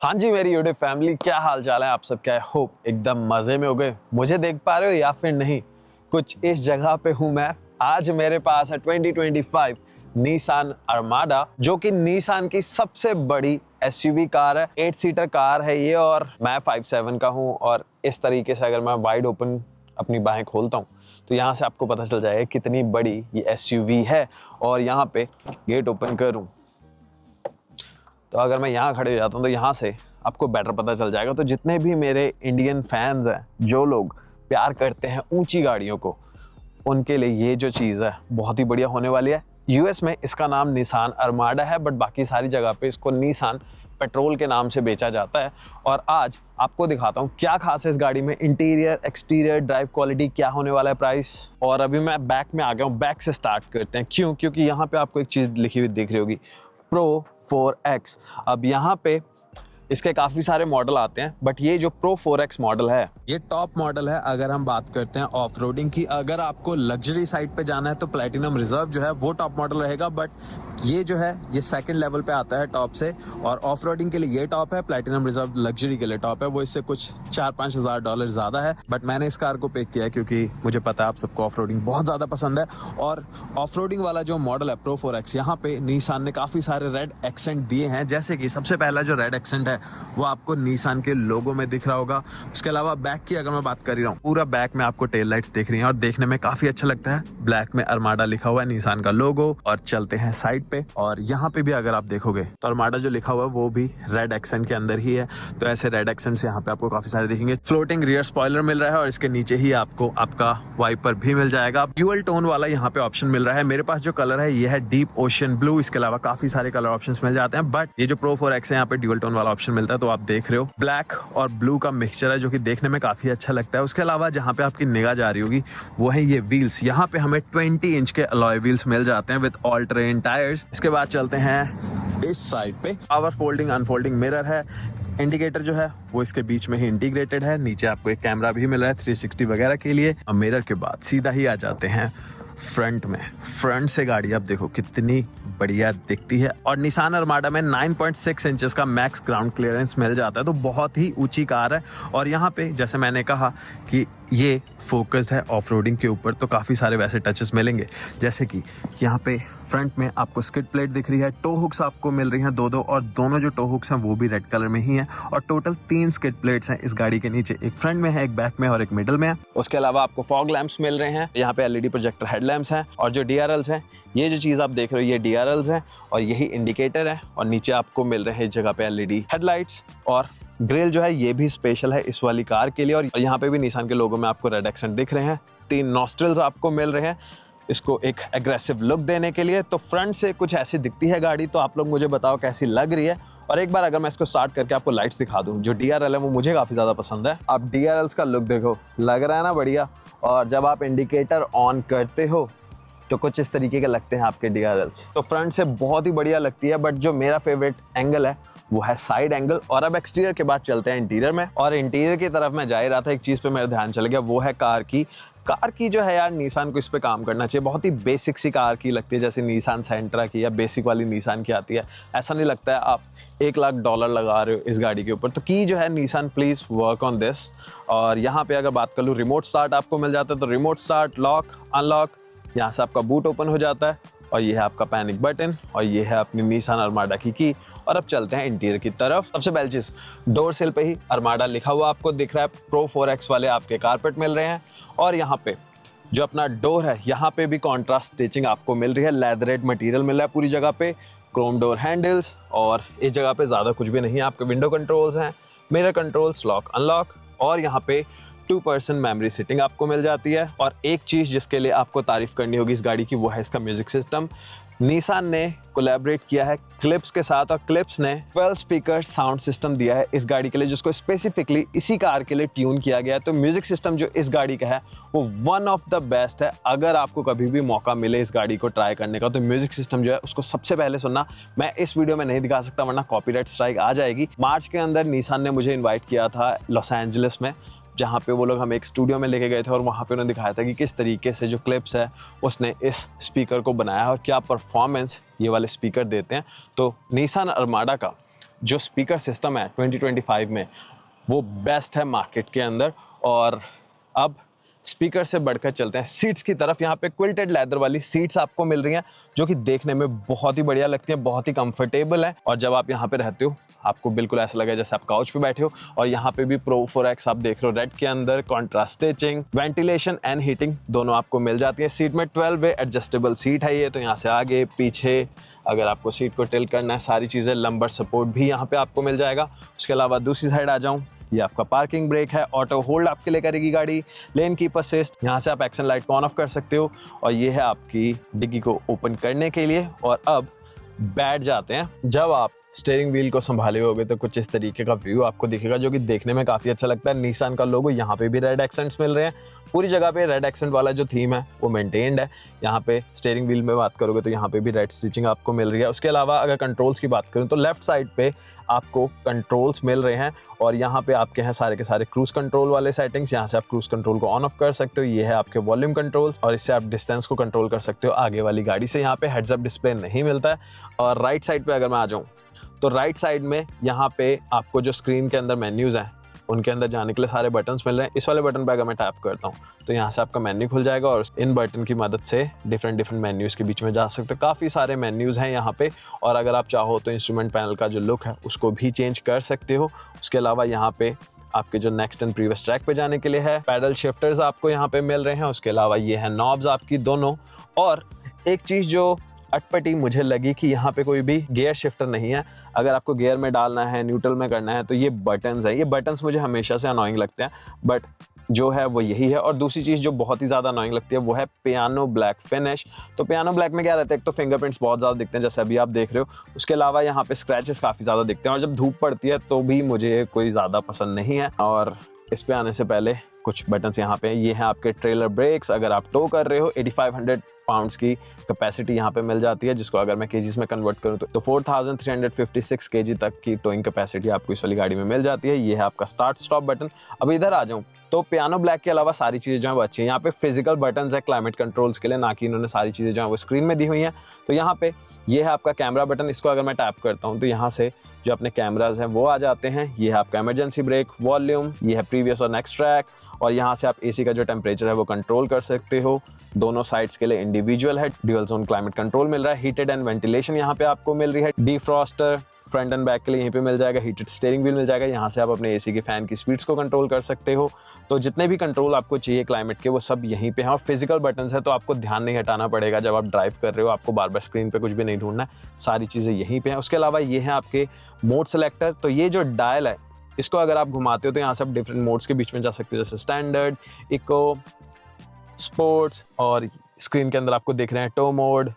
हाँ जी, मेरी YouTube family, क्या हाल चाल है आप सबके? आई होप एकदम मजे में हो गए। मुझे देख पा रहे हो या फिर नहीं? कुछ इस जगह पे हूँ मैं। आज मेरे पास है 2025 निसान अरमाडा, जो कि निसान की सबसे बड़ी एसयूवी कार है। 8 सीटर कार है ये, और मैं 5'7" का हूँ। और इस तरीके से अगर मैं वाइड ओपन अपनी बाहें खोलता हूँ तो यहाँ से आपको पता चल जाएगा कितनी बड़ी ये एसयूवी है। और यहाँ पे गेट ओपन करूँ तो अगर मैं यहाँ खड़े हो जाता हूँ तो यहाँ से आपको बेटर पता चल जाएगा। तो जितने भी मेरे इंडियन फैंस हैं, जो लोग प्यार करते हैं ऊंची गाड़ियों को, उनके लिए ये जो चीज़ है बहुत ही बढ़िया होने वाली है। यूएस में इसका नाम निसान अरमाडा है, बट बाकी सारी जगह पे इसको निसान पेट्रोल के नाम से बेचा जाता है। और आज आपको दिखाता हूँ क्या खास है इस गाड़ी में। इंटीरियर, एक्सटीरियर, ड्राइव क्वालिटी, क्या होने वाला है प्राइस। और अभी मैं बैक में आ गया हूँ। बैक से स्टार्ट करते हैं। क्योंकि यहाँ पे आपको एक चीज़ लिखी हुई दिख रही होगी, प्रो 4X। अब यहाँ पे इसके काफ़ी सारे मॉडल आते हैं, बट ये जो प्रो 4X मॉडल है ये टॉप मॉडल है। अगर हम बात करते हैं ऑफ रोडिंग की, अगर आपको लग्जरी साइड पे जाना है तो प्लैटिनम रिजर्व जो है वो टॉप मॉडल रहेगा, बट ये जो है ये सेकंड लेवल पे आता है टॉप से। और ऑफ रोडिंग के लिए ये टॉप है, प्लैटिनम रिजर्व लग्जरी के लिए टॉप है। वो इससे कुछ $4-5 हज़ार ज़्यादा है, बट मैंने इस कार को पिक किया है क्योंकि मुझे पता है आप सबको ऑफ रोडिंग बहुत ज़्यादा पसंद है। और ऑफ रोडिंग वाला जो मॉडल है प्रो 4X, यहाँ पे निसान ने काफ़ी सारे रेड एक्सेंट दिए हैं। जैसे कि सबसे पहला जो रेड एक्सेंट है वो आपको निसान के लोगो में दिख रहा होगा। उसके अलावा बैक की अगर मैं बात कर रही हूँ, पूरा बैक में आपको टेल लाइट्स दिख रही हैं और देखने में काफ़ी अच्छा लगता है। ब्लैक में अरमाडा लिखा हुआ है, निसान का लोगो। और चलते हैं साइड पे, और यहाँ पे भी अगर आप देखोगे तो अरमाडा जो लिखा हुआ है वो भी रेड एक्सेंट के अंदर ही है। तो ऐसे रेड एक्सेंट्स यहाँ पे आपको काफी सारे दिखेंगे। फ्लोटिंग रियर स्पॉइलर मिल रहा है और इसके नीचे ही आपको आपका वाइपर भी मिल जाएगा। ड्यूअल टोन वाला यहाँ पे ऑप्शन मिल रहा है। मेरे पास जो कलर है ये है डीप ओशन ब्लू। इसके अलावा काफी सारे कलर ऑप्शन मिल जाते हैं, बट ये जो प्रो 4X है यहाँ पे ड्यूअल टोन वाला ऑप्शन मिलता है। तो आप देख रहे हो ब्लैक और ब्लू का मिक्सचर है, जो कि देखने में काफी अच्छा लगता है। उसके अलावा जहाँ पे आपकी निगाह जा रही होगी वो है ये व्हील्स। यहाँ पे हमें 20 इंच के अलॉय व्हील्स मिल जाते हैं विद ऑल टेरेन टायर्स। इसके बाद चलते हैं इस साइड पे। पावर फोल्डिंग अनफोल्डिंग मिरर है। इंडिकेटर जो है वो इसके बीच में ही इंटीग्रेटेड है। नीचे आपको एक कैमरा भी मिल रहा है 360 वगैरह के लिए। अब मिरर के बाद सीधा ही आ जाते हैं फ्रंट में। फ्रंट से गाड़ी आप देखो कितनी बढ़िया दिखती है। और निसान अरमाडा में 9.6 इंचेस का मैक्स ग्राउंड क्लियरेंस मिल जाता है, तो बहुत ही ऊंची कार है। और यहाँ पे जैसे मैंने कहा कि ये फोकस्ड है ऑफ रोडिंग के ऊपर, तो काफ़ी सारे वैसे टचेस मिलेंगे। जैसे कि यहाँ पे फ्रंट में आपको स्किड प्लेट दिख रही है। टो हुक्स आपको मिल रही हैं दो, और दोनों जो टो हुक्स हैं वो भी रेड कलर में ही हैं। और टोटल 3 स्किड प्लेट्स हैं इस गाड़ी के नीचे, एक फ्रंट में है, एक बैक में और एक मिडल में है। उसके अलावा आपको फॉग लैंप्स मिल रहे हैं। यहाँ पे एलईडी प्रोजेक्टर हेडलैम्प्स हैं। और जो डीआरएल्स हैं, ये जो चीज़ आप देख रहे हो ये डीआरएल्स हैं, और यही इंडिकेटर है। और नीचे आपको मिल रहे हैं इस जगह पे एलईडी हेडलाइट्स। और ग्रिल जो है ये भी स्पेशल है इस वाली कार के लिए। और यहाँ पे भी निसान के लोगो में आपको रेड एक्सेंट दिख रहे हैं। 3 नॉस्ट्रल्स आपको मिल रहे हैं इसको एक एग्रेसिव लुक देने के लिए। तो फ्रंट से कुछ ऐसी दिखती है गाड़ी। तो आप लोग मुझे बताओ कैसी लग रही है। और एक बार अगर मैं इसको स्टार्ट करके आपको लाइट्स दिखा दूं, जो डीआरएल है वो मुझे काफ़ी ज़्यादा पसंद है। आप डीआरएल्स का लुक देखो, लग रहा है ना बढ़िया। और जब आप इंडिकेटर ऑन करते हो तो कुछ इस तरीके के लगते हैं आपके डीआरएल्स। तो फ्रंट से बहुत ही बढ़िया लगती है, बट जो मेरा फेवरेट एंगल है वो है साइड एंगल। और अब एक्सटीरियर के बाद चलते हैं इंटीरियर में। और इंटीरियर की तरफ मैं जा ही रहा था, एक चीज़ पे मेरा ध्यान चल गया, वो है कार की जो है यार, निसान को इस पे काम करना चाहिए। बहुत ही बेसिक सी कार की लगती है, जैसे निसान सेंट्रा की या बेसिक वाली निसान की आती है। ऐसा नहीं लगता है आप $1 लाख लगा रहे हो इस गाड़ी के ऊपर। तो की जो है Nissan, please work on this. और यहाँ पे अगर बात कर लूँ, रिमोट स्टार्ट आपको मिल जाता है। तो रिमोट स्टार्ट, लॉक, अनलॉक, यहाँ से आपका बूट ओपन हो जाता है। और ये है आपका पैनिक बटन, और ये है अपनी निसान अरमाडा की। और अब चलते हैं इंटीरियर की तरफ। सबसे पहली चीज़, डोर सिल पे ही अरमाडा लिखा हुआ आपको दिख रहा है। प्रो 4X वाले आपके कारपेट मिल रहे हैं। और यहाँ पे जो अपना डोर है, यहाँ पे भी कॉन्ट्रास्ट स्टिचिंग आपको मिल रही है। लेदरेट मटेरियल मिल रहा है पूरी जगह पे। क्रोम डोर हैंडल्स, और इस जगह पे ज़्यादा कुछ भी नहीं है। आपके विंडो कंट्रोल्स हैं, मिरर कंट्रोल्स, लॉक अनलॉक। और यहाँ पे 2% मेमोरी सीटिंग आपको मिल जाती है। और एक चीज़ जिसके लिए आपको तारीफ करनी होगी इस गाड़ी की, वो है इसका म्यूजिक सिस्टम। निसान ने कोलैबोरेट किया है क्लिप्स के साथ, और क्लिप्स ने 12 स्पीकर साउंड सिस्टम दिया है इस गाड़ी के लिए, जिसको स्पेसिफिकली इसी कार के लिए ट्यून किया गया है। तो म्यूजिक सिस्टम जो इस गाड़ी का है वो वन ऑफ द बेस्ट है। अगर आपको कभी भी मौका मिले इस गाड़ी को ट्राई करने का, तो म्यूजिक सिस्टम जो है उसको सबसे पहले सुनना। मैं इस वीडियो में नहीं दिखा सकता वरना कॉपीराइट स्ट्राइक आ जाएगी। मार्च के अंदर निसान ने मुझे इन्वाइट किया था लॉस एंजलिस में, जहाँ पे वो लोग हमें एक स्टूडियो में लेके गए थे। और वहाँ पे उन्होंने दिखाया था कि किस तरीके से जो क्लिप्स है उसने इस स्पीकर को बनाया है और क्या परफॉर्मेंस ये वाले स्पीकर देते हैं। तो निसान अरमाडा का जो स्पीकर सिस्टम है 2025 में वो बेस्ट है मार्केट के अंदर। और अब स्पीकर से बढ़कर चलते हैं सीट्स की तरफ। यहाँ पे क्विल्टेड लेदर वाली सीट्स आपको मिल रही हैं जो कि देखने में बहुत ही बढ़िया लगती हैं, बहुत ही कंफर्टेबल है। और जब आप यहाँ पे रहते हो आपको बिल्कुल ऐसा लगे जैसे आप काउच पे बैठे हो। और यहाँ पे भी प्रो 4X आप देख रहे हो रेड के अंदर, contrast stitching, ventilation and heating दोनों आपको मिल जाती है सीट में। 12 वे एडजस्टेबल सीट है ये, तो यहाँ से आगे पीछे अगर आपको सीट को टिल्ट करना है सारी चीज़ें, लंबर सपोर्ट भी यहाँ पे आपको मिल जाएगा। उसके अलावा दूसरी साइड आ जाऊँ, ये आपका पार्किंग ब्रेक है, ऑटो होल्ड आपके लिए करेगी गाड़ी, लेन कीप असिस्ट, यहाँ से आप एक्शन लाइट को ऑन ऑफ कर सकते हो। और ये है आपकी डिग्गी को ओपन करने के लिए। और अब बैठ जाते हैं। जब आप स्टीयरिंग व्हील को संभाले होगे तो कुछ इस तरीके का व्यू आपको दिखेगा जो कि देखने में काफ़ी अच्छा लगता है। निसान का लोगो, यहाँ पे भी रेड एक्सेंट्स मिल रहे हैं, पूरी जगह पे रेड एक्सेंट वाला जो थीम है वो मेंटेन्ड है। यहाँ पे स्टीयरिंग व्हील में बात करोगे तो यहाँ पे भी रेड स्टिचिंग आपको मिल रही है। उसके अलावा अगर कंट्रोल्स की बात करूँ तो लेफ्ट साइड पे आपको कंट्रोल्स मिल रहे हैं और यहाँ पे आपके हैं सारे के सारे क्रूज कंट्रोल वाले सेटिंग्स। यहाँ से आप क्रूज कंट्रोल को ऑन ऑफ कर सकते हो। ये है आपके वॉल्यूम कंट्रोल्स और इससे आप डिस्टेंस को कंट्रोल कर सकते हो आगे वाली गाड़ी से। यहाँ पे हेड्स अप डिस्प्ले नहीं मिलता है। और राइट साइड पे अगर मैं आ जाऊँ तो राइट साइड में यहाँ पे आपको जो स्क्रीन के अंदर मेन्यूज हैं उनके अंदर जाने के लिए सारे बटन्स मिल रहे हैं। इस वाले बटन पे अगर मैं टैप करता हूँ तो यहाँ से आपका मेन्यू खुल जाएगा और इन बटन की मदद से डिफरेंट मेन्यूज़ के बीच में जा सकते हो। काफ़ी सारे मेन्यूज़ हैं यहाँ पे। और अगर आप चाहो तो इंस्ट्रूमेंट पैनल का जो लुक है उसको भी चेंज कर सकते हो। उसके अलावा यहाँ पे आपके जो नेक्स्ट एंड प्रीवियस ट्रैक पे जाने के लिए है, पैडल शिफ्टर्स आपको यहाँ पे मिल रहे हैं। उसके अलावा ये है नॉब्स आपकी दोनों। और एक चीज़ जो अटपटी मुझे लगी कि यहाँ पे कोई भी गियर शिफ्टर नहीं है। अगर आपको गियर में डालना है, न्यूट्रल में करना है तो ये बटन्स है। ये बटन्स मुझे हमेशा से अनोइंग लगते हैं बट जो है वो यही है। और दूसरी चीज़ जो बहुत ही ज़्यादा अनोइंग लगती है वो है पियानो ब्लैक फिनिश। तो पियानो ब्लैक में क्या रहता है, एक तो फिंगरप्रिंट्स बहुत ज़्यादा दिखते हैं जैसे अभी आप देख रहे हो। उसके अलावा यहाँ पे स्क्रैचेस काफ़ी ज़्यादा दिखते हैं और जब धूप पड़ती है तो भी मुझे कोई ज़्यादा पसंद नहीं है। और इस पे आने से पहले कुछ बटन्स यहाँ पे, ये हैं आपके ट्रेलर ब्रेक्स। अगर आप टो कर रहे हो 8500 पाउंड्स की कैपेसिटी यहाँ पे मिल जाती है, जिसको अगर मैं केजीज में कन्वर्ट करूँ तो 4356 केजी तक की टोइंग कैपेसिटी आपको इस वाली गाड़ी में मिल जाती है। ये है आपका स्टार्ट स्टॉप बटन। अब इधर आ जाऊँ तो पियानो ब्लैक के अलावा सारी चीज़ें जो है वो अच्छी हैं। यहाँ पे फिजिकल बटन्स है क्लाइमेट कंट्रोल्स के लिए, ना कि इन्होंने सारी चीज़ें जो है वो स्क्रीन में दी हुई हैं। तो यहाँ पे ये है आपका कैमरा बटन। इसको अगर मैं टैप करता हूँ तो यहाँ से जो अपने कैमराज हैं वो आ जाते हैं। ये है आपका इमरजेंसी ब्रेक, वॉल्यूम, ये है प्रीवियस और नेक्स्ट ट्रैक। और यहाँ से आप एसी का जो टेम्परेचर है वो कंट्रोल कर सकते हो। दोनों साइड्स के लिए इंडिविजुअल है। ड्यूअल जोन क्लाइमेट कंट्रोल मिल रहा है। हीटेड एंड वेंटिलेशन यहाँ पे आपको मिल रही है। डिफ्रॉस्टर फ्रंट एंड बैक के लिए यहीं पे मिल जाएगा। हीटेड स्टीयरिंग व्हील मिल जाएगा। यहाँ से आप अपने एसी के फैन की स्पीड्स को कंट्रोल कर सकते हो। तो जितने भी कंट्रोल आपको चाहिए क्लाइमेट के वो सब यहीं पे हैं। और फिजिकल बटन्स है तो आपको ध्यान नहीं हटाना पड़ेगा जब आप ड्राइव कर रहे हो। आपको बार बार स्क्रीन पे कुछ भी नहीं ढूंढना है, सारी चीज़ें यहीं पे हैं। उसके अलावा ये है आपके मोड सेलेक्टर। तो ये जो डायल है इसको अगर आप घुमाते हो तो यहाँ से आप डिफरेंट मोड्स के बीच में जा सकते हो, जैसे स्टैंडर्ड, इको, स्पोर्ट्स। और स्क्रीन के अंदर आपको दिख रहे हैं tow mode,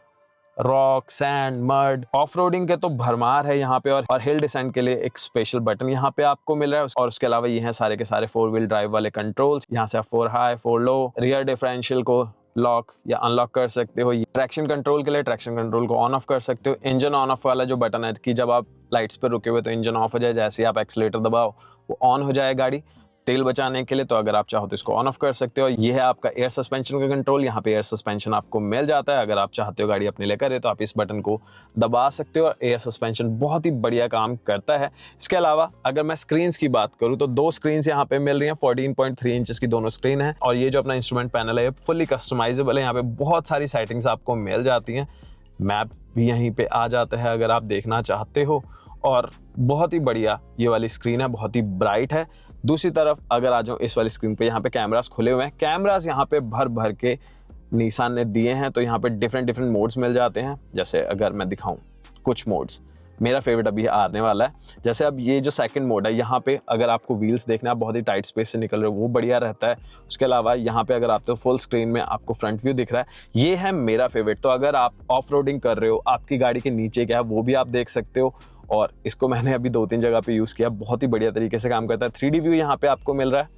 rock, sand, mud. Off roading के तो भरमार है यहाँ पे। और हिल डिसेंट के लिए एक स्पेशल बटन यहाँ पे आपको मिल रहा है। और उसके अलावा ये हैं सारे के सारे 4 व्हील ड्राइव वाले कंट्रोल्स। यहाँ से आप 4 हाई 4 लो, रियर डिफरेंशियल को लॉक या अनलॉक कर सकते हो। ट्रैक्शन कंट्रोल के लिए ट्रैक्शन कंट्रोल को ऑन ऑफ कर सकते हो। इंजन ऑन ऑफ वाला जो बटन है कि जब आप लाइट्स पर रुके हुए तो इंजन ऑफ हो जाए, जैसे ही आप एक्सीलेटर दबाओ वो ऑन हो जाए गाड़ी तेल बचाने के लिए। तो अगर आप चाहो तो इसको ऑन ऑफ कर सकते हो। ये है आपका एयर सस्पेंशन का कंट्रोल। यहाँ पे एयर सस्पेंशन आपको मिल जाता है। अगर आप चाहते हो गाड़ी अपने लिए करे तो आप इस बटन को दबा सकते हो और एयर सस्पेंशन बहुत ही बढ़िया काम करता है। इसके अलावा अगर मैं स्क्रीन्स की बात करूँ तो 2 स्क्रीन्स यहाँ पे मिल रही हैं। 14.3 इंचेस की दोनों स्क्रीन है। और ये जो अपना इंस्ट्रूमेंट पैनल है फुली कस्टमाइजेबल है। यहाँ पे बहुत सारी सेटिंग्स आपको मिल जाती हैं। मैप भी यहीं पे आ जाता है अगर आप देखना चाहते हो। और बहुत ही बढ़िया ये वाली स्क्रीन है, बहुत ही ब्राइट है। दूसरी तरफ अगर आ जाऊँ इस वाली स्क्रीन पे, यहाँ पे कैमरास खुले हुए हैं। कैमरास यहाँ पे भर भर के निसान ने दिए हैं। तो यहाँ पे डिफरेंट मोड्स मिल जाते हैं। जैसे अगर मैं दिखाऊं कुछ मोड्स, मेरा फेवरेट अभी आने वाला है। जैसे अब ये जो सेकंड मोड है, यहाँ पे अगर आपको व्हील्स देखना है बहुत ही टाइट स्पेस से निकल रहे हो वो बढ़िया रहता है। उसके अलावा यहाँ पे अगर आप तो फुल स्क्रीन में आपको फ्रंट व्यू दिख रहा है, ये है मेरा फेवरेट। तो अगर आप ऑफ रोडिंग कर रहे हो, आपकी गाड़ी के नीचे क्या है वो भी आप देख सकते हो। और इसको मैंने अभी 2-3 जगह पे यूज़ किया, बहुत ही बढ़िया तरीके से काम करता है। 3D व्यू यहाँ पे आपको मिल रहा है।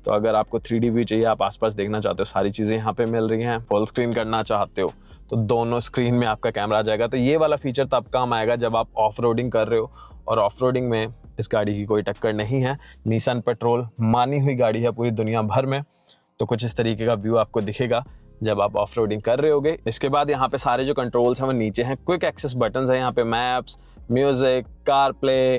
तो अगर आपको 3D व्यू चाहिए, आप आसपास देखना चाहते हो, सारी चीज़ें यहाँ पे मिल रही हैं। फुल स्क्रीन करना चाहते हो तो दोनों स्क्रीन में आपका कैमरा आ जाएगा। तो ये वाला फीचर तब काम आएगा जब आप ऑफ रोडिंग कर रहे हो। और ऑफ रोडिंग में इस गाड़ी की कोई टक्कर नहीं है। निसान पेट्रोल मानी हुई गाड़ी है पूरी दुनिया भर में। तो कुछ इस तरीके का व्यू आपको दिखेगा जब आप ऑफ रोडिंग कर रहे होगे। इसके बाद यहाँ पे सारे जो कंट्रोल्स हैं वो नीचे हैं। क्विक एक्सेस बटन्स हैं यहाँ पे, maps, music, car play,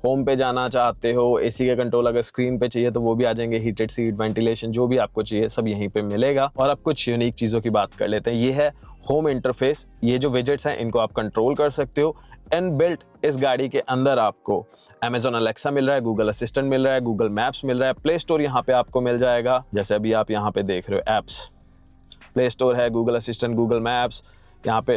home पे जाना चाहते हो, एसी का कंट्रोल अगर स्क्रीन पे चाहिए तो वो भी आ जाएंगे, हीटेड सीट, वेंटिलेशन, जो भी आपको चाहिए सब यहीं पे मिलेगा। और अब कुछ यूनिक चीज़ों की बात कर लेते हैं। ये है होम इंटरफेस। ये जो विजेट्स हैं इनको आप कंट्रोल कर सकते हो। इनबिल्ट इस गाड़ी के अंदर आपको Amazon Alexa मिल रहा है, गूगल असिस्टेंट मिल रहा है, गूगल मैप्स मिल रहा है, प्ले स्टोर यहाँ पे आपको मिल जाएगा। जैसे अभी आप यहाँ पे देख रहे हो एप्स, प्ले स्टोर है, गूगल असिस्टेंट, गूगल मैप्स, यहाँ पे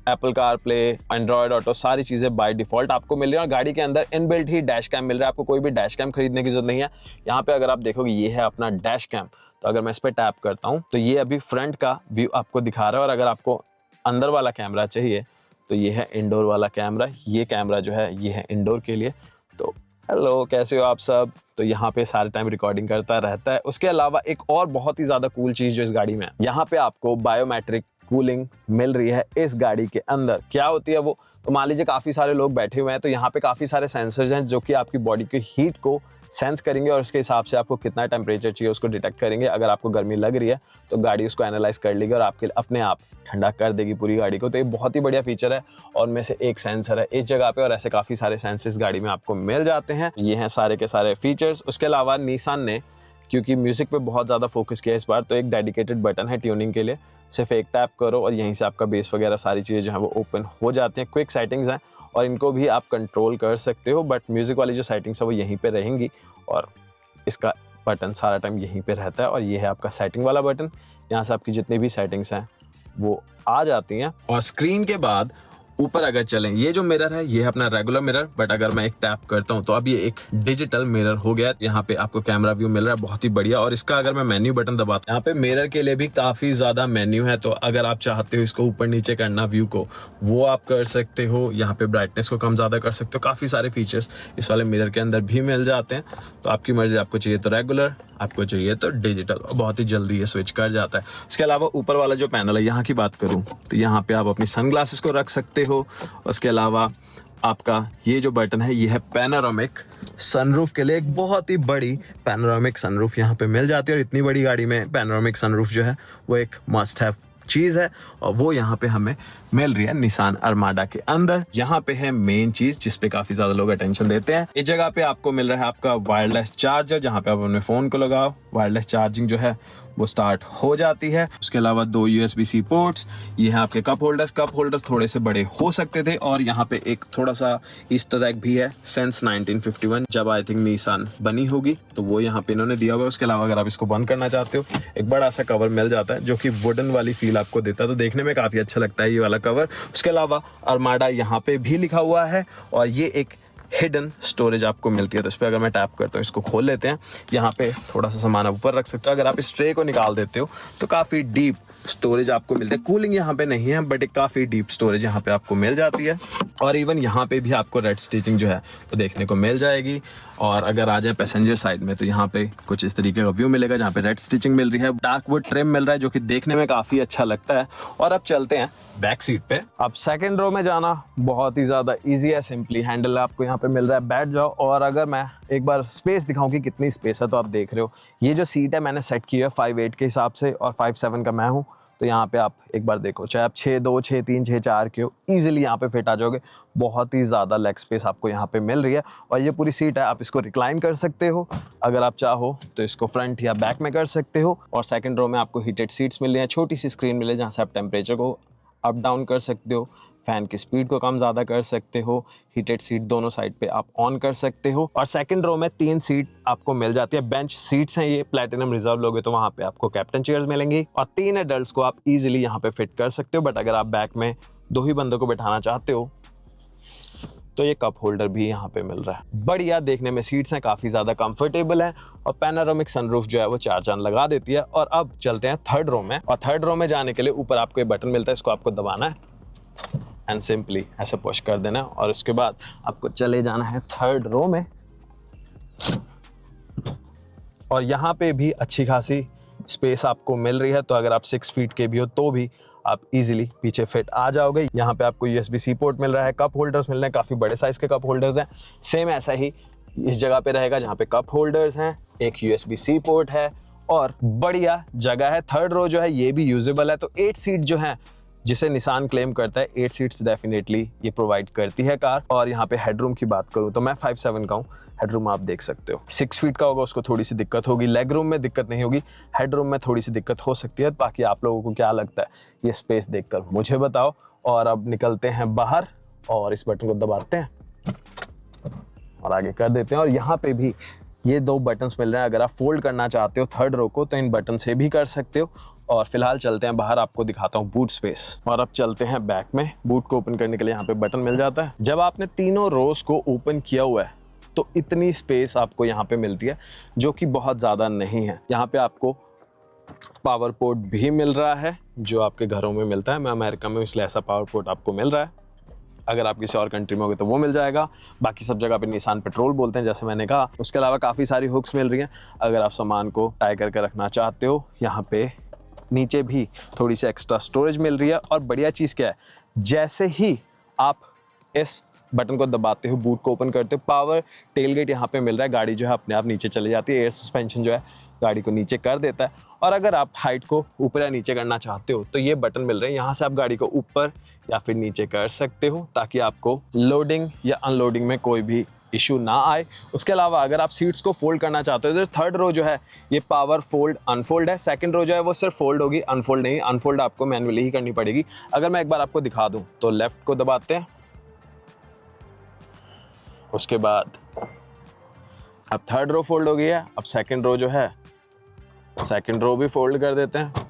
Apple car play, Android auto, सारी चीज़ें बाय डिफॉल्ट आपको मिल रही है। और गाड़ी के अंदर इनबिल्ट ही डैश कैम मिल रहा है, आपको कोई भी डैश कैम खरीदने की जरूरत नहीं है। यहाँ पे अगर आप देखोगे ये है अपना डैश कैम, तो अगर मैं इस पर टैप करता हूँ तो ये अभी फ्रंट का व्यू आपको दिखा रहा है। और अगर आपको अंदर वाला कैमरा चाहिए तो ये है इंडोर वाला कैमरा। ये कैमरा जो है ये है इंडोर के लिए। तो हेलो, कैसे हो आप सब। तो यहाँ पे सारे टाइम रिकॉर्डिंग करता रहता है। उसके अलावा एक और बहुत ही ज़्यादा कूल चीज़ जो इस गाड़ी में है, यहाँ पे आपको बायोमेट्रिक कूलिंग मिल रही है इस गाड़ी के अंदर। क्या होती है वो, तो मान लीजिए काफ़ी सारे लोग बैठे हुए हैं, तो यहाँ पे काफ़ी सारे सेंसर्स हैं जो कि आपकी बॉडी की हीट को सेंस करेंगे और उसके हिसाब से आपको कितना टेम्परेचर चाहिए उसको डिटेक्ट करेंगे। अगर आपको गर्मी लग रही है तो गाड़ी उसको एनालाइज कर लेगी और आपके अपने आप ठंडा कर देगी पूरी गाड़ी को। तो ये बहुत ही बढ़िया फीचर है और में से एक सेंसर है इस जगह पे। और ऐसे काफ़ी सारे सेंसर्स गाड़ी में आपको मिल जाते हैं। ये हैं सारे के सारे फीचर्स। उसके अलावा निसान ने क्योंकि म्यूजिक पे बहुत ज़्यादा फोकस किया इस बार, तो एक डेडिकेटेड बटन है ट्यूनिंग के लिए। सिर्फ एक टैप करो और यहीं से आपका बेस वगैरह सारी चीज़ें जो है वो ओपन हो जाती हैं। क्विक सेटिंग्स हैं और इनको भी आप कंट्रोल कर सकते हो, बट म्यूज़िक वाली जो सेटिंग्स है वो यहीं पे रहेंगी और इसका बटन सारा टाइम यहीं पे रहता है। और ये है आपका सेटिंग वाला बटन, यहाँ से आपकी जितनी भी सेटिंग्स हैं वो आ जाती हैं। और स्क्रीन के बाद ऊपर अगर चलें, ये जो मिरर है ये है अपना रेगुलर मिरर, बट अगर मैं एक टैप करता हूं तो अब ये एक डिजिटल मिरर हो गया। यहाँ पे आपको कैमरा व्यू मिल रहा है, बहुत ही बढ़िया। और इसका अगर मैं मेन्यू बटन दबाता हूं, यहाँ पे मिरर के लिए भी काफी ज्यादा मेन्यू है। तो अगर आप चाहते हो इसको ऊपर नीचे करना व्यू को, वो आप कर सकते हो। यहाँ पे ब्राइटनेस को कम ज्यादा कर सकते हो। काफी सारे फीचर्स इस वाले मिरर के अंदर भी मिल जाते हैं। तो आपकी मर्जी, आपको चाहिए तो रेगुलर, आपको चाहिए तो डिजिटल, बहुत ही जल्दी ये स्विच कर जाता है। उसके अलावा ऊपर वाला जो पैनल है यहाँ की बात करूँ तो यहाँ पे आप अपनी सनग्लासेस को रख सकते हो। उसके अलावा आपका ये जो बटन है ये है पैनोरामिक सनरूफ के लिए। एक बहुत ही बड़ी पैनोरामिक सनरूफ यहाँ पे मिल जाती है और इतनी बड़ी गाड़ी में पैनोरामिक सनरूफ जो है वो एक मस्ट हैव चीज़ है और वो यहाँ पे हमें मिल रही है निसान अरमाडा के अंदर। यहाँ पे है मेन चीज जिसपे काफी ज्यादा लोग अटेंशन देते हैं। इस जगह पे आपको मिल रहा है आपका वायरलेस चार्जर, जहाँ पे आप अपने फोन को लगाओ, वायरलेस चार्जिंग जो है वो स्टार्ट हो जाती है। उसके अलावा 2 USB-C पोर्ट्स, ये है आपके कप होल्डर्स थोड़े से बड़े हो सकते थे। और यहाँ पे एक थोड़ा सा ईस्टर एग भी है, सिंस 1951 जब आई थिंक निसान बनी होगी तो वो यहाँ पे इन्होंने दिया हुआ है। उसके अलावा अगर आप इसको बंद करना चाहते हो, एक बड़ा सा कवर मिल जाता है जो कि वुडन वाली फील आपको देता है, तो देखने में काफी अच्छा लगता है ये वाला कवर। उसके अलावा अरमाडा यहाँ पे भी लिखा हुआ है और ये एक हिडन स्टोरेज आपको मिलती है। तो इस पर अगर मैं टैप करता हूँ, इसको खोल लेते हैं, यहाँ पे थोड़ा सा सामान ऊपर रख सकते हो। अगर आप इस ट्रे को निकाल देते हो तो काफ़ी डीप स्टोरेज आपको मिलती है। कूलिंग यहाँ पे नहीं है बट एक काफ़ी डीप स्टोरेज यहाँ पे आपको मिल जाती है। और इवन यहाँ पे भी आपको रेड स्टिचिंग जो है वो देखने को मिल जाएगी। और अगर आ जाए पैसेंजर साइड में तो यहाँ पे कुछ इस तरीके का व्यू मिलेगा जहाँ पे रेड स्टिचिंग मिल रही है, डार्क वुड ट्रिम मिल रहा है जो कि देखने में काफ़ी अच्छा लगता है। और अब चलते हैं बैक सीट पे। अब सेकंड रो में जाना बहुत ही ज़्यादा ईजी है, सिंपली हैंडल आपको यहाँ पे मिल रहा है, बैठ जाओ। और अगर मैं एक बार स्पेस दिखाऊं कि कितनी स्पेस है, तो आप देख रहे हो ये जो सीट है मैंने सेट की है 5'8" के हिसाब से और 5'7" का मैं हूँ। तो यहाँ पे आप एक बार देखो, चाहे आप 6'2", 6'3", 6'4" के हो, ईजिली यहाँ पे फिट आ जाओगे। बहुत ही ज़्यादा लेग स्पेस आपको यहाँ पे मिल रही है। और ये पूरी सीट है, आप इसको रिक्लाइन कर सकते हो, अगर आप चाहो तो इसको फ्रंट या बैक में कर सकते हो। और सेकंड रो में आपको हीटेड सीट्स मिल रही हैं, छोटी सी स्क्रीन मिले जहाँ से आप टेम्परेचर को अप डाउन कर सकते हो, फैन की स्पीड को कम ज़्यादा कर सकते हो, हीटेड सीट दोनों साइड पे आप ऑन कर सकते हो। और सेकंड रो में 3 सीट आपको मिल जाती है, बेंच सीट्स हैं ये, प्लैटिनम रिजर्व लोगे तो वहाँ पे आपको कैप्टन चेयर्स मिलेंगी। और 3 एडल्ट्स को आप इजीली यहाँ पे फिट कर सकते हो। बट अगर आप बैक में 2 ही बंदों को बैठाना चाहते हो तो ये कप होल्डर भी यहाँ पे मिल रहा है। बढ़िया देखने में सीट्स हैं, काफ़ी ज़्यादा कंफर्टेबल है और पैनोरामिक सनरूफ जो है वो 4 चांद लगा देती है। और अब चलते हैं थर्ड रो में। और थर्ड रो में जाने के लिए ऊपर आपको एक बटन मिलता है, इसको आपको दबाना है एंड सिंपली ऐसे पुश कर देना है और उसके बाद आपको चले जाना है थर्ड रो में। और यहाँ पे भी अच्छी खासी स्पेस आपको मिल रही है, तो अगर आप 6 फीट के भी हो तो भी आप इजीली पीछे फिट आ जाओगे। यहाँ पे आपको USB-C पोर्ट मिल रहा है, कप होल्डर्स मिल रहे हैं, काफ़ी बड़े साइज़ के कप होल्डर्स हैं। सेम ऐसा ही इस जगह पे रहेगा जहाँ पे कप होल्डर्स हैं, एक USB-C पोर्ट है और बढ़िया जगह है। थर्ड रो जो है ये भी यूजेबल है। तो 8 सीट जो है जिसे निसान क्लेम करता है 8 सीट्स डेफिनेटली ये प्रोवाइड करती है कार। और यहाँ पे हेडरूम की बात करूँ तो मैं 5'7" का हूँ, हेडरूम आप देख सकते हो। 6 फीट का होगा, उसको थोड़ी सी दिक्कत होगी, लेग रूम में दिक्कत नहीं होगी, हेडरूम में थोड़ी सी दिक्कत हो सकती है। बाकी आप लोगों को क्या लगता है ये स्पेस देखकर मुझे बताओ। और अब निकलते हैं बाहर और इस बटन को दबाते हैं और आगे कर देते हैं। और यहाँ पे भी ये 2 बटन्स मिल रहे हैं, अगर आप फोल्ड करना चाहते हो थर्ड रो को तो इन बटन से भी कर सकते हो। और फिलहाल चलते हैं बाहर, आपको दिखाता हूँ बूट स्पेस। और अब चलते हैं बैक में। बूट को ओपन करने के लिए यहाँ पे बटन मिल जाता है। जब आपने तीनों रोज को ओपन किया हुआ है तो इतनी स्पेस आपको यहाँ पे मिलती है, जो कि बहुत ज़्यादा नहीं है। यहाँ पे आपको पावर पोर्ट भी मिल रहा है, जो आपके घरों में मिलता है। मैं अमेरिका में हूँ इसलिए ऐसा पावर पोर्ट आपको मिल रहा है, अगर आप किसी और कंट्री में होगे तो वो मिल जाएगा। बाकी सब जगह पे निसान पेट्रोल बोलते हैं, जैसे मैंने कहा। उसके अलावा काफ़ी सारी हुक्स मिल रही हैं अगर आप सामान को टाई करके रखना चाहते हो। यहाँ पे नीचे भी थोड़ी सी एक्स्ट्रा स्टोरेज मिल रही है। और बढ़िया चीज़ क्या है, जैसे ही आप इस बटन को दबाते हो, बूट को ओपन करते हो, पावर टेलगेट यहाँ पे मिल रहा है। गाड़ी जो है अपने आप नीचे चली जाती है। एयर सस्पेंशन जो है गाड़ी को नीचे कर देता है। और अगर आप हाइट को ऊपर या नीचे करना चाहते हो तो ये बटन मिल रहे हैं, यहाँ से आप गाड़ी को ऊपर या फिर नीचे कर सकते हो, ताकि आपको लोडिंग या अनलोडिंग में कोई भी इशू ना आए। उसके अलावा अगर आप सीट्स को फोल्ड करना चाहते हो तो थर्ड रो जो है ये पावर फोल्ड अनफोल्ड है। सेकंड रो जो है वो सिर्फ फोल्ड होगी, अनफोल्ड नहीं। अनफोल्ड आपको मैन्युअली ही करनी पड़ेगी। अगर मैं एक बार आपको दिखा दूं तो लेफ्ट को दबाते हैं, उसके बाद अब थर्ड रो फोल्ड हो गई है। अब सेकंड रो जो है, सेकंड रो भी फोल्ड कर देते हैं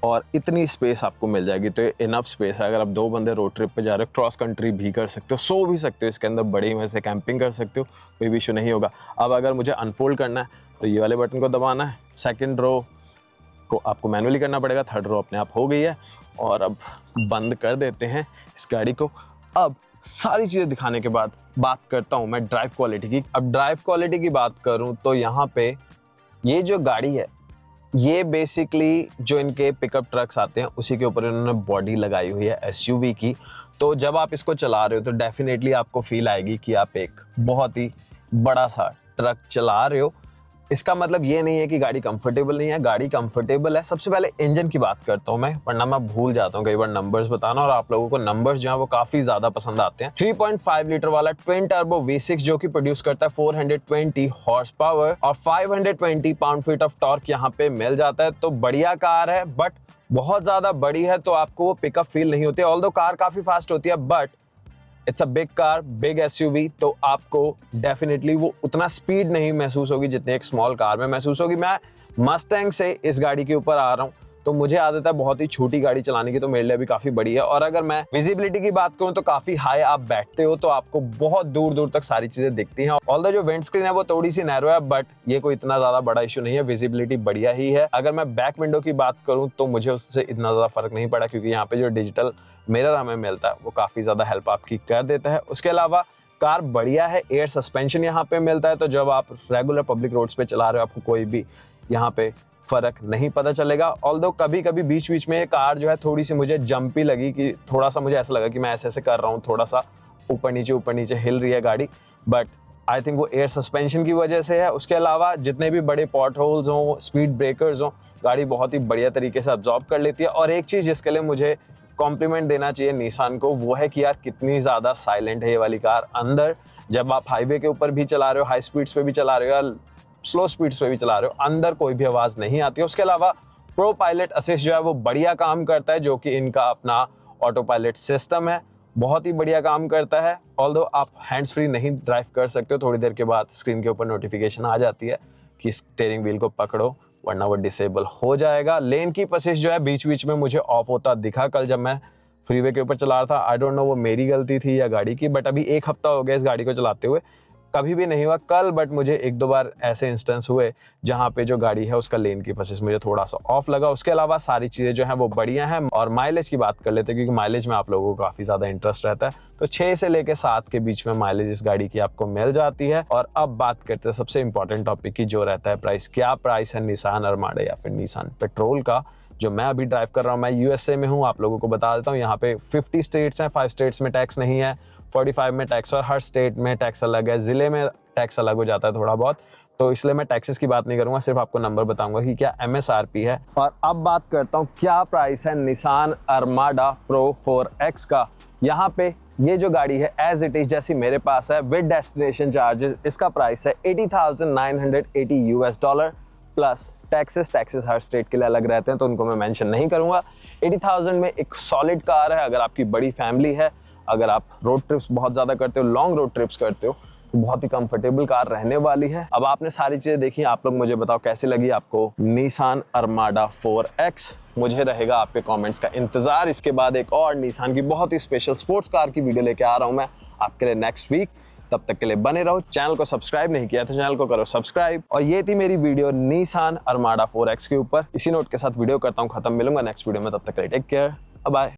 और इतनी स्पेस आपको मिल जाएगी। तो इनफ स्पेस है, अगर आप 2 बंदे रोड ट्रिप पे जा रहे हो, क्रॉस कंट्री भी कर सकते हो, सो भी सकते हो इसके अंदर, बड़ी में से कैंपिंग कर सकते हो, कोई भी इशू नहीं होगा। अब अगर मुझे अनफोल्ड करना है तो ये वाले बटन को दबाना है। सेकंड रो को आपको मैनुअली करना पड़ेगा, थर्ड रो अपने आप हो गई है। और अब बंद कर देते हैं इस गाड़ी को। अब सारी चीज़ें दिखाने के बाद बात करता हूँ मैं ड्राइव क्वालिटी की। अब ड्राइव क्वालिटी की बात करूँ तो यहाँ पे ये जो गाड़ी है, ये बेसिकली जो इनके पिकअप ट्रक्स आते हैं उसी के ऊपर इन्होंने बॉडी लगाई हुई है एसयूवी की। तो जब आप इसको चला रहे हो तो डेफिनेटली आपको फील आएगी कि आप एक बहुत ही बड़ा सा ट्रक चला रहे हो। इसका मतलब ये नहीं है कि गाड़ी कंफर्टेबल नहीं है, गाड़ी कंफर्टेबल है। सबसे पहले इंजन की बात करता हूँ मैं, वरना मैं भूल जाता हूँ कई बार नंबर्स बताना, और आप लोगों को नंबर्स जो है वो काफी ज्यादा पसंद आते हैं। 3.5 लीटर वाला ट्विन टर्बो V6 जो कि प्रोड्यूस करता है 420 हॉर्स पावर और 520 पाउंड फीट ऑफ टॉर्क यहाँ पे मिल जाता है। तो बढ़िया कार है, बट बहुत ज्यादा बड़ी है तो आपको वो पिकअप फील नहीं होती। ऑल्दो कार काफी फास्ट होती है, but it's a big car, big SUV, तो आपको डेफिनेटली वो उतना स्पीड नहीं महसूस होगी जितने एक स्मॉल कार में महसूस होगी। मैं मस्टैंग से इस गाड़ी के ऊपर आ रहा हूँ तो मुझे आदत है बहुत ही छोटी गाड़ी चलाने की, तो मेरे लिए भी काफी बड़ी है। और अगर मैं विजिबिलिटी की बात करूं तो काफी हाई आप बैठते हो तो आपको बहुत दूर दूर तक सारी चीजें दिखती हैं। ऑल्दो जो विंड स्क्रीन है वो थोड़ी सी नैरो है, बट ये कोई इतना ज्यादा बड़ा इशू नहीं है, विजिबिलिटी बढ़िया ही है। अगर मैं बैक विंडो की बात करूं तो मुझे उससे इतना ज्यादा फर्क नहीं पड़ा, क्योंकि यहाँ पे जो डिजिटल मिरर हमें मिलता है वो काफी ज्यादा हेल्प आपकी कर देता है। उसके अलावा कार बढ़िया है, एयर सस्पेंशन यहाँ पे मिलता है, तो जब आप रेगुलर पब्लिक रोड्स पे चला रहे हो आपको कोई भी यहाँ पे फर्क नहीं पता चलेगा। ऑल्दो कभी कभी बीच बीच में ये कार जो है थोड़ी सी मुझे जंपी लगी, कि थोड़ा सा मुझे ऐसा लगा कि मैं ऐसे ऐसे कर रहा हूँ, थोड़ा सा ऊपर नीचे हिल रही है गाड़ी, बट आई थिंक वो एयर सस्पेंशन की वजह से है। उसके अलावा जितने भी बड़े पॉट होल्स हों, स्पीड ब्रेकर्स हों, गाड़ी बहुत ही बढ़िया तरीके से अब्जॉर्ब कर लेती है। और एक चीज़ जिसके लिए मुझे कॉम्प्लीमेंट देना चाहिए निसान को, वो है कि यार कितनी ज़्यादा साइलेंट है ये वाली कार। अंदर जब आप हाईवे के ऊपर भी चला रहे हो, हाई स्पीड्स पे भी चला रहे हो या स्लो स्पीड्स पे भी चला रहे हो, अंदर कोई भी आवाज़ नहीं आती है। उसके अलावा प्रो पायलट असिस्ट जो है वो बढ़िया काम करता है, जो कि इनका अपना ऑटो पायलट सिस्टम है, बहुत ही बढ़िया काम करता है। ऑल्दो आप हैंड्स फ्री नहीं ड्राइव कर सकते हो, थोड़ी देर के बाद स्क्रीन के ऊपर नोटिफिकेशन आ जाती है कि स्टीयरिंग व्हील को पकड़ो वरना वो डिसेबल हो जाएगा। लेन की असिस्ट जो है बीच बीच में मुझे ऑफ होता दिखा कल जब मैं फ्रीवे के ऊपर चला रहा था। आई डोंट नो वो मेरी गलती थी या गाड़ी की, बट अभी 1 हफ्ता हो गया इस गाड़ी को चलाते हुए, कभी भी नहीं हुआ कल, बट मुझे 1-2 बार ऐसे इंस्टेंस हुए जहां पे जो गाड़ी है उसका लेन की असिस्ट मुझे थोड़ा सा ऑफ लगा। उसके अलावा सारी चीज़ें जो हैं वो बढ़िया हैं। और माइलेज की बात कर लेते हैं, क्योंकि माइलेज में आप लोगों को काफ़ी ज़्यादा इंटरेस्ट रहता है, तो 6 से लेकर 7 के बीच में माइलेज इस गाड़ी की आपको मिल जाती है। और अब बात करते हैं सबसे इंपॉर्टेंट टॉपिक की, जो रहता है प्राइस। क्या प्राइस है निसान अरमाडा या फिर निसान पेट्रोल का, जो मैं अभी ड्राइव कर रहा हूँ। मैं यूएसए में हूँ, आप लोगों को बता देता हूँ। यहाँ पे 50 स्टेट्स हैं, 5 स्टेट्स में टैक्स नहीं है, 45 में टैक्स, और हर स्टेट में टैक्स अलग है, ज़िले में टैक्स अलग हो जाता है थोड़ा बहुत। तो इसलिए मैं टैक्सेस की बात नहीं करूंगा, सिर्फ आपको नंबर बताऊंगा कि क्या MSRP है। और अब बात करता हूं क्या प्राइस है निसान अरमाडा प्रो 4X का। यहाँ पे ये जो गाड़ी है एज इट इज जैसी मेरे पास है विद डेस्टिनेशन चार्जेस, इसका प्राइस है $80,980 प्लस टैक्सेस हर स्टेट के लिए अलग रहते हैं तो उनको मैं मेंशन नहीं करूंगा। 80,000 में एक सॉलिड कार है। अगर आपकी बड़ी फैमिली है, अगर आप रोड ट्रिप्स बहुत ज़्यादा करते हो, लॉन्ग रोड ट्रिप्स करते हो, तो बहुत ही कंफर्टेबल कार रहने वाली है। अब आपने सारी चीज़ें देखी, आप लोग मुझे बताओ कैसी लगी आपको निसान अरमाडा 4X। मुझे रहेगा आपके कमेंट्स का इंतज़ार। इसके बाद एक और निसान की बहुत ही स्पेशल स्पोर्ट्स कार की वीडियो लेके आ रहा हूँ मैं आपके लिए नेक्स्ट वीक। तब तक के लिए बने रहो। चैनल को सब्सक्राइब नहीं किया तो चैनल को करो सब्सक्राइब। और ये थी मेरी वीडियो निसान अरमाडा 4X के ऊपर। इसी नोट के साथ वीडियो करता हूँ खत्म। मिलूंगा नेक्स्ट वीडियो में, तब तक के लिए टेक केयर, बाय।